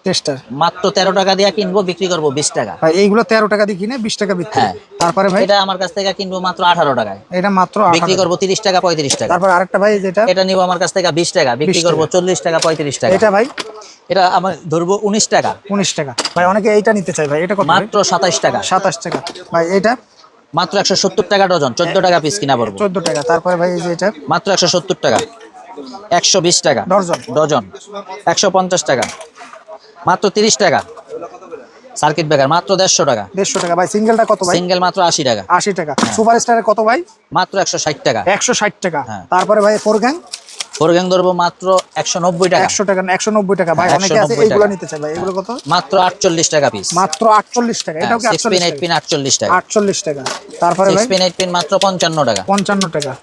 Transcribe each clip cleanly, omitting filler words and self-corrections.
Tester মাত্র 13 টাকা দিয়ে কিনবো, বিক্রি করবো 20 টাকা। ভাই এইগুলো 13 টাকা দিয়ে কিনে 20 টাকা বিক্রি। হ্যাঁ। তারপরে ভাই এটা আমার কাছ থেকে কিনবো মাত্র 18 টাকায়, এটা মাত্র বিক্রি 18 করবো 30 টাকা 35 টাকা। তারপর আরেকটা ভাই যেটা এটা নিবো আমার কাছ থেকে 20 টাকা, বিক্রি 20 করবো টাকা। 40 টাকা 35 টাকা। এটা ভাই এটা আমার ধরবো 19 টাকা, 19 টাকা। ভাই অনেকে এইটা নিতে চায় ভাই, এটা কত? মাত্র 27 টাকা। 27 টাকা। ভাই এটা মাত্র 170 টাকা ডজন, 14 টাকা পিস কিনা পড়বো। 14 টাকা। তারপরে ভাই এই যে এটা মাত্র 170 টাকা। 120 টাকা ডজন। ডজন। 150 টাকা। মাত্র 30 টাকা। সার্কিট ব্রেকার মাত্র 150 টাকা। 150 টাকা। ভাই সিঙ্গেলটা কত ভাই? সিঙ্গেল মাত্র 80 টাকা। 80 টাকা। সুপার স্টারের কত ভাই? মাত্র 160 টাকা। 160 টাকা। হ্যাঁ। তারপরে ভাই ফোর গ্যাং ফোর গ্যাং ধরবো মাত্র 190 টাকা। 100 টাকা না 190 টাকা। ভাই অনেকে আছে 190 এইগুলো টাকা। নিতে চায় ভাই, এগুলো কত? মাত্র 48 টাকা পিস। মাত্র 48 টাকা। এটাও কি 6 পিন 8 48 পিন টাকা? 48 টাকা। 48 টাকা। তারপরে 6 ভাই পিন 8 পিন মাত্র 55 টাকা। 55 টাকা।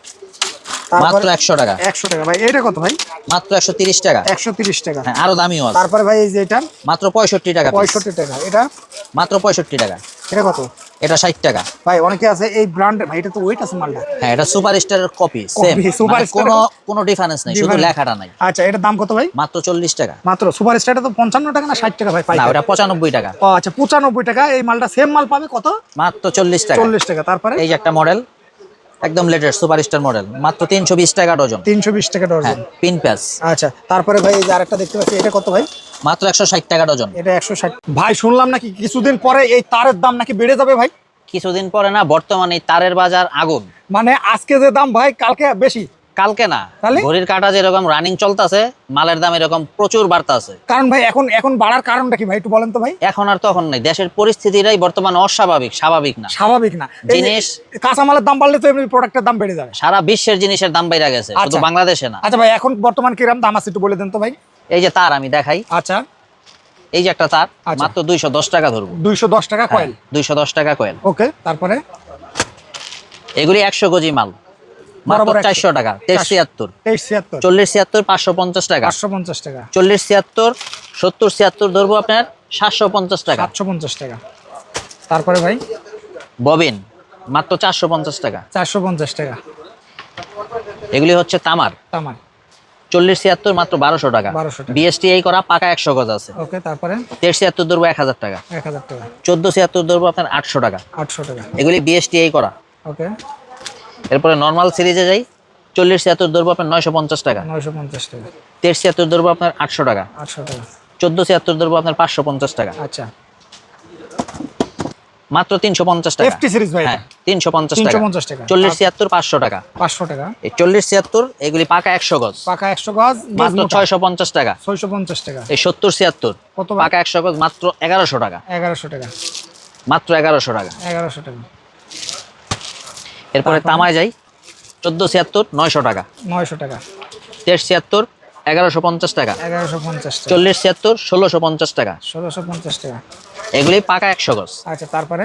মাত্র 100 টাকা। 100 টাকা। ভাই এটা কত ভাই? মাত্র 130 টাকা। 130 টাকা। হ্যাঁ, আরো দামিও আছে। তারপরে ভাই এই যে এটা মাত্র 65 টাকা piece। 65 টাকা। এটা মাত্র 65 টাকা। এটা কত? এটা 60 টাকা। ভাই অনেকে আছে এই ব্র্যান্ড, ভাই এটা তো ওয়েট আছে মালটা। হ্যাঁ, এটা সুপার স্টারের কপি, সেম। Copy, Superstar কোনো ডিফারেন্স নাই, শুধু Different। লেখাটা নাই। আচ্ছা এটার দাম কত ভাই? মাত্র 40 টাকা। মাত্র সুপার স্টারটা তো 55 টাকা না 60 টাকা ভাই না, পাইকারি? ওটা 95 টাকা। ও আচ্ছা 95 টাকা। এই মালটা সেম মাল পাবে কত? মাত্র 40 টাকা। 40 টাকা। তারপরে এই যে একটা মডেল, একদম লেটেস্ট সুপার স্টার মডেল, মাত্র 320 টাকা ডজন। 320 টাকা হ্যাঁ, ডজন। পিন প্যাচ। আচ্ছা তারপরে ভাই এই যে আরেকটা দেখতে পাচ্ছি, এটা কত ভাই? মাত্র 160 টাকা ডজন। এটা 160। ভাই শুনলাম নাকি কিছুদিন পরে এই তারের দাম নাকি বেড়ে যাবে ভাই? কিছুদিন পরে না, বর্তমানে এই তারের বাজার আগুন। মানে আজকে যে দাম ভাই কালকে বেশি? কালকে না, তাহলে? ঘড়ির কাঁটা যেরকম রানিং চলতেছে, মালের দাম এরকম প্রচুর বাড়তাছে। কারণ ভাই এখন এখন বাড়ার কারণটা কি ভাই একটু বলেন তো ভাই? এখন আর তখন নাই, দেশের পরিস্থিতিটাই বর্তমানে অস্বাভাবিক, স্বাভাবিক না। স্বাভাবিক না। এই যে জিনিস কাঁচামালের দাম বাড়লে তো এমনি প্রোডাক্টের দাম বেড়ে যাবে। সারা বিশ্বের জিনিসের দাম বাইরে গেছে, শুধু আচ্ছা। বাংলাদেশে না। আচ্ছা ভাই এখন বর্তমান কিরকম দাম আছে একটু বলে দেন তো ভাই। এই যে তার আমি দেখাই, আচ্ছা এই যে একটা তার, আচ্ছা। মাত্র 210 টাকা ধরবো। 210 টাকা কয়েল। 210 টাকা কয়েল। ওকে তারপরে এগুলি 100 কেজি মাল, মাত্র বরাবর 400 টাকা। 2376 2376 4076 550 টাকা। 550 টাকা। 4076 7076 ধরবো আপনার 750 টাকা। 750 টাকা। তারপরে ভাই ববিন মাত্র 450 টাকা। 450 টাকা। এগুলি হচ্ছে তামার, তামার 4076 মাত্র 1200 টাকা। 1200 টাকা। বিএসটিআই করা পাকা 100 গজ আছে। ওকে তারপরে 1376 ধরবো 1000 টাকা। 1000 টাকা। 1476 ধরবো আপনার 800 টাকা। 800 টাকা। এগুলি বিএসটিআই করা। ওকে এরপরে নর্মাল সিরিজে যাই, 4076 ধরবো আপনার 950 টাকা। 950 টাকা। 1376 ধরবো আপনার 800 টাকা। 800 টাকা। 1476 ধরবো আপনার 550 টাকা। আচ্ছা মাত্র 350 টাকা। এফটি সিরিজ ভাই হ্যাঁ, 350 টাকা। 350 টাকা। 4076 500 টাকা। 500 টাকা। এই 4076 এগুলি পাকা 100 গজ, পাকা 100 গজ মাত্র 650 টাকা। 650 টাকা। এই 7076 কত ভাই? পাকা 100 গজ মাত্র 1100 টাকা। 1100 টাকা। মাত্র 1100 টাকা। 1100 টাকা। এরপরে তামায় যাই, 1476 900 টাকা। 900 টাকা। 1376 1150 টাকা। 1150 টাকা। 4076 1650 টাকা। 1650 টাকা। এগুলি পাকা 100 গজ। আচ্ছা তারপরে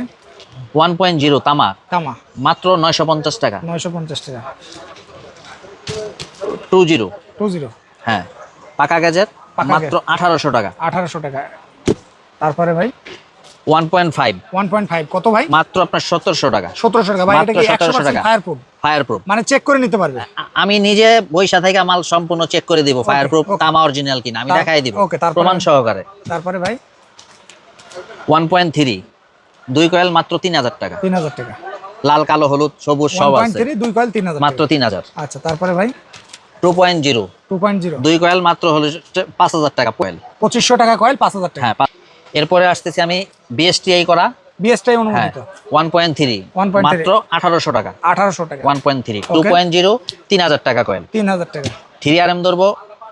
1.0 তামা তামা মাত্র 950 টাকা। 950 টাকা। 20 20 হ্যাঁ, পাকা গেজের পাকা মাত্র 1800 টাকা। 1800 টাকা। তারপরে ভাই 1.5 1.5 কত ভাই? মাত্র আপনার 1700 টাকা। 1700 টাকা। ভাই এটা মাত্র কি 1700 100% টাকা। Fire proof? Fire proof. মানে চেক করে নিতে পারবে? আমি নিজে বইসা থেকে মাল সম্পূর্ণ চেক করে দিব, ফায়ার প্রুফ okay. তামা অরিজিনাল কিনা আমি দেখাই দিব, okay, তারপরে? প্রমাণ সহকারে। তারপরে ভাই 1.3 2 কয়েল মাত্র 3000 টাকা। 3000 টাকা। লাল কালো হলুদ সবুজ সব আছে, 1.3 2 কয়েল 3000 মাত্র 3000। আচ্ছা তারপরে ভাই 2.0 2.0 2 কয়েল মাত্র হলো 5000 টাকা কয়েল। 2500 টাকা কয়েল 5000 টাকা। হ্যাঁ, এরপরে আসতেছি আমি বিএসটিআই করা। বিএসটাই হ্যাঁ, অনুমোদিত 1.3 1.3 মাত্র 1800 টাকা। 1800 টাকা। 1.3 Okay. 2.0 3000 টাকা কয়েল। 3000 টাকা। 3RM ধরবো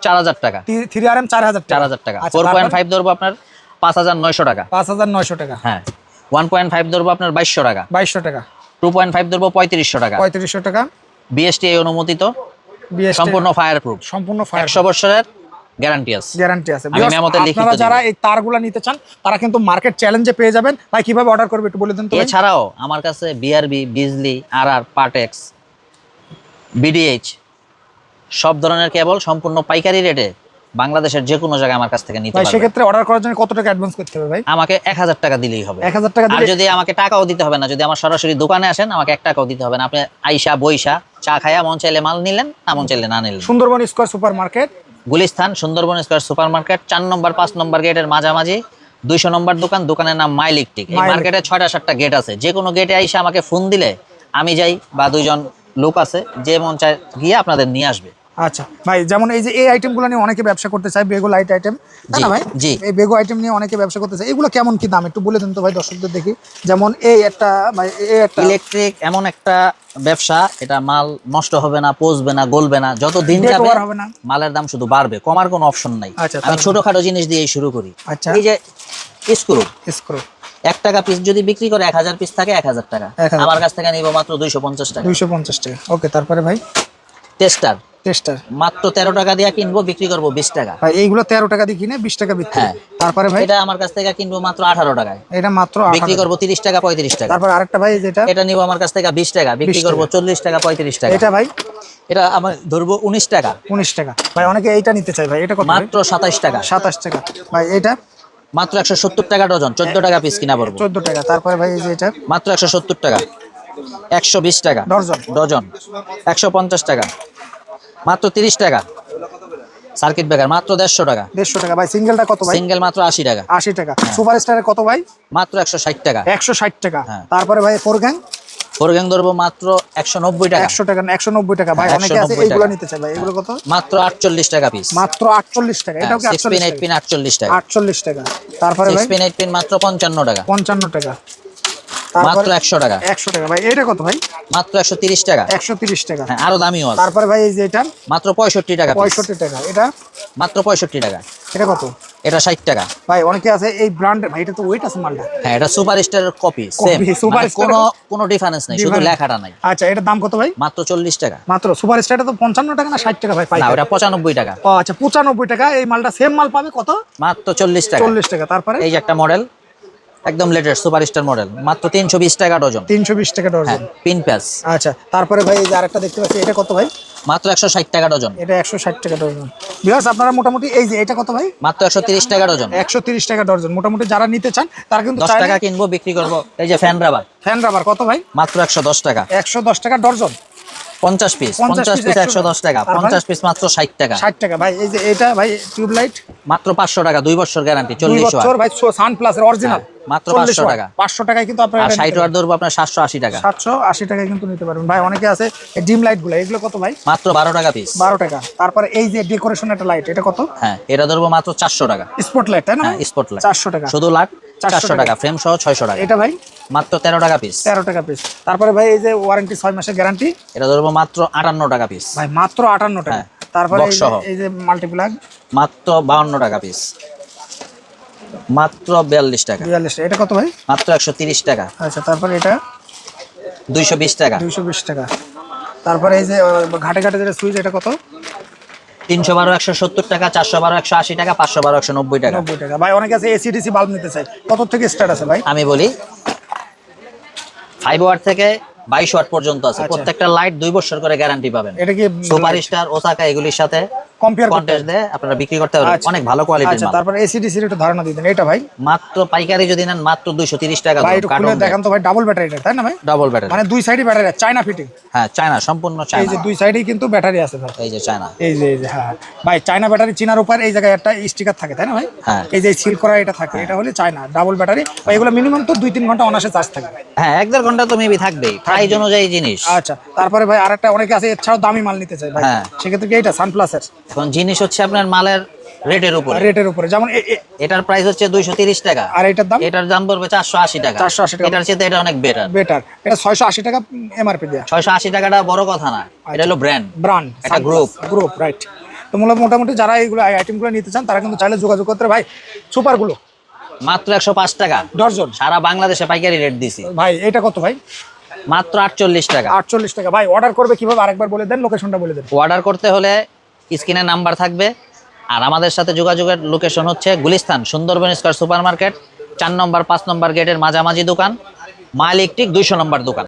4000 টাকা। 3RM 4000 টাকা। 4000 টাকা। আচ্ছা, 4.5 ধরবো আপনার 5900 টাকা। 5900 টাকা। হ্যাঁ, 1.5 ধরবো আপনার 2200 টাকা। 2200 টাকা। 2.5 ধরবো 3500 টাকা। 3500 টাকা। বিএসটিআই অনুমোদিত, বিএসটি সম্পূর্ণ ফায়ার প্রুফ, সম্পূর্ণ ফায়ার 100 বছরের গ্যারান্টি আছে। গ্যারান্টি আছে। আমি মেমোতে লিখিত আপনারা দিব। যারা এই তারগুলা নিতে চান তারা কিন্তু মার্কেট চ্যালেঞ্জে পেয়ে যাবেন। ভাই কিভাবে অর্ডার করবে একটু বলে দেন তো ভাই। এছাড়াও আমার কাছে বিআরবি, বিজলি, আরআর, পার্টেক্স, বিডিএইচ সব ধরনের কেবল সম্পূর্ণ পাইকারি রেটে বাংলাদেশের যে কোনো জায়গায় আমার কাছ থেকে নিতে ভাই পারবেন। সেক্ষেত্রে অর্ডার করার জন্য কত টাকা অ্যাডভান্স করতে হবে ভাই? আমাকে 1000 টাকা দিলেই হবে। 1000 টাকা আর দিলে যদি আমাকে টাকাও দিতে হবে না, যদি আমার সরাসরি দোকানে আসেন আমাকে 1 টাকাও দিতে হবে না। আপনি আইসা বইসা চা খায়া মন চাইলে মাল নিলেন, না মন চাইলে না নিলেন। Sundarban square super market Gulistan Sundarban square super market 4 নম্বর 5 নম্বর গেটের মাঝামাঝি 200 নম্বর দোকান, দোকানের নাম মাই ইলেকট্রিক। এই মার্কেটে 6টা 7টা গেট আছে, যে কোনো গেটে আইসা আমাকে ফোন দিলে আমি যাই বা দুইজন লোক আছে, যে মন চায় গিয়ে আপনাদের নিয়ে আসবে। আচ্ছা ভাই, যেমন এই যে এই আইটেমগুলো নিয়ে অনেকে ব্যবসা করতে চায়, বেগো লাইট আইটেম, তাই না ভাই? জি। এই বেগো আইটেম নিয়ে অনেকে ব্যবসা করতে চায়, এগুলো কেমন কি দাম একটু বলে দেন তো ভাই দর্শকদের দেখি। যেমন এই একটা ভাই, এই একটা ইলেকট্রিক এমন একটা ব্যবসা, এটা মাল নষ্ট হবে না, পচবে না, গলবে না, যত দিন Date যাবে over হবে না। মালের দাম শুধু বাড়বে, কমার কোনো অপশন নাই। আচ্ছা, আমি ছোটখাটো জিনিস দিয়ে শুরু করি। আচ্ছা। এই যে স্ক্রু, স্ক্রু 1 টাকা পিস যদি বিক্রি করে 1000 পিস থাকে 1000 টাকা, 1000 আমার কাছ থেকে নিব মাত্র 250 টাকা। 250 টাকা। ওকে, তারপরে ভাই টেস্টার টেস্টার মাত্র 13 টাকা দিয়ে কিনবো, বিক্রি করবো 20 টাকা। ভাই, এইগুলো 13 টাকা দিয়ে কিনে 20 টাকা বিক্রি। হ্যাঁ। তারপরে ভাই এটা আমার কাছ থেকে কিনবো মাত্র 18 টাকায়, এটা মাত্র বিক্রি 18 করবো 30 টাকা 35 টাকা। তারপর আরেকটা ভাই যেটা, এটা নিব আমার কাছ থেকে 20 টাকা, বিক্রি 20 করবো টাকা। 40 টাকা 35 টাকা। এটা ভাই এটা আমার ধরবো 19 টাকা, 19 টাকা। ভাই অনেকে এইটা নিতে চায় ভাই, এটা কত ভাই? মাত্র 27 টাকা। 27 টাকা। ভাই এটা মাত্র 170 টাকা ডজন, 14 টাকা পিস কিনা পড়বো। 14 টাকা। তারপরে ভাই এই যে এটা মাত্র 170 টাকা। 120 টাকা ডজন। ডজন। 150 টাকা। মাত্র 30 টাকা। সার্কিট ব্রেকার মাত্র 150 টাকা। 150 টাকা। ভাই সিঙ্গেলটা কত ভাই? সিঙ্গেল মাত্র 80 টাকা। 80 টাকা। সুপার স্টারের কত ভাই? মাত্র 160 টাকা। 160 টাকা। হ্যাঁ। তারপরে ভাই ফোর গ্যাং ফোরগ্যাং ধরবো মাত্র 190 টাকা। 100 টাকা না 190 টাকা। ভাই অনেকে আছে 190 এইগুলো টাকা। নিতে চায় ভাই, এগুলো কত? মাত্র 48 টাকা পিস। মাত্র 48 টাকা। এটাও কি 6 পিন 8 48 পিন টাকা? 48 টাকা। 48 টাকা। তারপরে 6 ভাই পিন 8 পিন মাত্র 55 টাকা। 55 টাকা। মাত্র 100 টাকা। 100 টাকা। ভাই এটা কত ভাই? মাত্র 130 টাকা। 130 টাকা। হ্যাঁ, আরো দামিও আছে। তারপরে ভাই এই যে এটা মাত্র 65 টাকা piece। 65 টাকা। এটা মাত্র 65 টাকা। এটা কত? এটা 60 টাকা। ভাই অনেকে আছে এই ব্র্যান্ড, ভাই এটা তো ওয়েট আছে মালটা। হ্যাঁ, এটা সুপার স্টারের কপি, সেম। Copy, Superstar কোনো কোনো ডিফারেন্স নাই, শুধু Difference। লেখাটা নাই। আচ্ছা, এটার দাম কত ভাই? মাত্র 40 টাকা। মাত্র সুপার স্টারটা তো 55 টাকা না 60 টাকা ভাই না, পাইকারি? ওটা 95 টাকা। ও আচ্ছা, 95 টাকা। এই মালটা সেম মাল পাবে কত? মাত্র 40 টাকা। 40 টাকা। তারপরে এই যে একটা মডেল, একদম লেটেস্ট সুপার স্টার মডেল, মাত্র 320 টাকা ডজন। 320 টাকা হ্যাঁ, ডজন। পিন প্যাচ আচ্ছা, তারপরে ভাই এই যে আরেকটা দেখতে পাচ্ছি, এটা কত ভাই? মাত্র 160 টাকা ডজন। এটা 160 টাকা ডজন। ভিউয়ার্স আপনারা মোটামুটি এই যে এটা কত ভাই? মাত্র 130 টাকা ডজন। 130 টাকা ডজন। মোটামুটি যারা নিতে চান তারা কিন্তু 10 টাকা কিনবো, বিক্রি করবো। এই যে ফ্যান রাবার ফ্যান রাবার কত ভাই? মাত্র 110 টাকা। 110 টাকা ডজন। 50 পিস 50 পিস 110 টাকা। আর ভাই? 50 পিস মাত্র 60 টাকা। 60 টাকা। ভাই এই যে এটা ভাই টিউব লাইট মাত্র 500 টাকা, 2 বছর গ্যারান্টি, 2 40 বছর ওয়াট। ভাই, সান প্লাস এর অরিজিনাল। হ্যাঁ, মাত্র 500 টাকা। 500 টাকায় কিন্তু আপনারা আর এটা 60 নিতে ওয়াট ধরবো আপনার 780 টাকা। 780 টাকায় কিন্তু নিতে পারবেন। ভাই অনেকে আছে এই ডিম লাইট গুলো, এগুলো কত ভাই? মাত্র 12 টাকা পিস। 12 টাকা। তারপরে এই যে ডেকোরেশন একটা লাইট, এটা কত? হ্যাঁ, এটা ধরবো মাত্র 400 টাকা। স্পট লাইট, তাই না? হ্যাঁ, স্পটলাইট 400 টাকা। শুধু লাইট 400 400 টাকা, ফ্রেম সহ 600 টাকা। এটা ভাই মাত্র 13 টাকা পিস। 13 টাকা পিস। তারপরে ভাই এই যে ওয়ারেন্টি 6 মাসের গ্যারান্টি, এটা ধরবো মাত্র 58 টাকা পিস। ভাই মাত্র 58 টাকা। হ্যাঁ, তারপরে box সহ। এই যে মাল্টিপ্লাগ মাত্র 52 টাকা পিস। মাত্র 42 টাকা। 42 এটা কত ভাই? মাত্র 130 টাকা। আচ্ছা, তারপরে এটা 220 টাকা। 220 টাকা। তারপরে এই যে ঘাটে ঘাটে যেটা সুইচ, এটা কত? 312 170 টাকা, 412 180 টাকা, 512 190 টাকা। 90 টাকা। ভাই অনেকে আছে এসিডিসি বাল্ব নিতে চাই, কত থেকে স্টার্ট আছে ভাই? আমি বলি 5 ওয়াট থেকে 22 ওয়াট পর্যন্ত আছে। আচ্ছা। প্রত্যেকটা লাইট 2 বছর করে গ্যারান্টি পাবেন। এটা কি সুপার স্টার, ওসাকা এগুলির সাথে কম্পেয়ার করতে? কন্টেস্ট দিয়ে আপনারা বিক্রি করতে পারবেন। আচ্ছা। অনেক ভালো কোয়ালিটির আচ্ছা, মাল। তারপরে এসিডিসি এর একটু ধারণা দিতেন। এটা ভাই মাত্র পাইকারি যদি নেন মাত্র 230 টাকা ভাই একটু খুলে দেখান তো ভাই, ডাবল ব্যাটারি তাই না ভাই? Double battery. মানে দুই সাইডে ব্যাটারি, চায়না ফিটিং। হ্যাঁ, চায়না, সম্পূর্ণ এই চায়না। যে দুই সাইডেই কিন্তু ব্যাটারি আছে ভাই। এই যে চায়না। এই যে হ্যাঁ ভাই, চায়না ব্যাটারি চিনার উপর এই জায়গায় একটা স্টিকার থাকে, তাই না ভাই? হ্যাঁ। এই যে সিল করা এটা থাকে, এটা হলো চায়না ডাবল ব্যাটারি। ভাই এগুলো মিনিমাম তো 2-3 ঘন্টা অনাসে চার্জ থাকে। হ্যাঁ, 1-1.5 ঘন্টা তো মেবি থাকবেই, প্রাইস অনুযায়ী জিনিস। আচ্ছা, তারপরে ভাই আরেকটা অনেকে আছে এছাড়াও দামি মাল নিতে চায় ভাই, হ্যাঁ। সেক্ষেত্রে কি এটা সানপ্লাসের এখন জিনিস হচ্ছে আপনার মালের রেটের উপরে। রেটের উপরে, যেমন এটার প্রাইস হচ্ছে 230 টাকা, আর এটার দাম এটার দাম পড়বে 480 টাকা। 480 টাকা। এটার চেয়ে এটা অনেক বেটার। বেটার, এটা 680 টাকা এমআরপি দেয়া। 680 টাকাটা বড় কথা না, এটা হলো ব্র্যান্ড। ব্র্যান্ড একটা গ্রুপ রাইট। তো মোটামুটি যারা এইগুলো আইটেমগুলো নিতে চান তারা কিন্তু চাইলে যোগাযোগ করতে ভাই। সুপারগুলো মাত্র 105 টাকা ডজন। সারা বাংলাদেশে পাইকারি রেট দিছি। ভাই এটা কত ভাই? মাত্র 48 টাকা। 48 টাকা। ভাই অর্ডার করবে কিভাবে আরেকবার বলে দেন, লোকেশনটা বলে দেন। অর্ডার করতে হলে স্ক্রিনে নাম্বার থাকবে, আর আমাদের সাথে যোগাযোগের লোকেশন হচ্ছে Gulistan Sundarban square super market 4 নম্বর 5 নম্বর গেটের মাঝামাঝি দোকান, মা ইলেকট্রিক 200 নম্বর দোকান।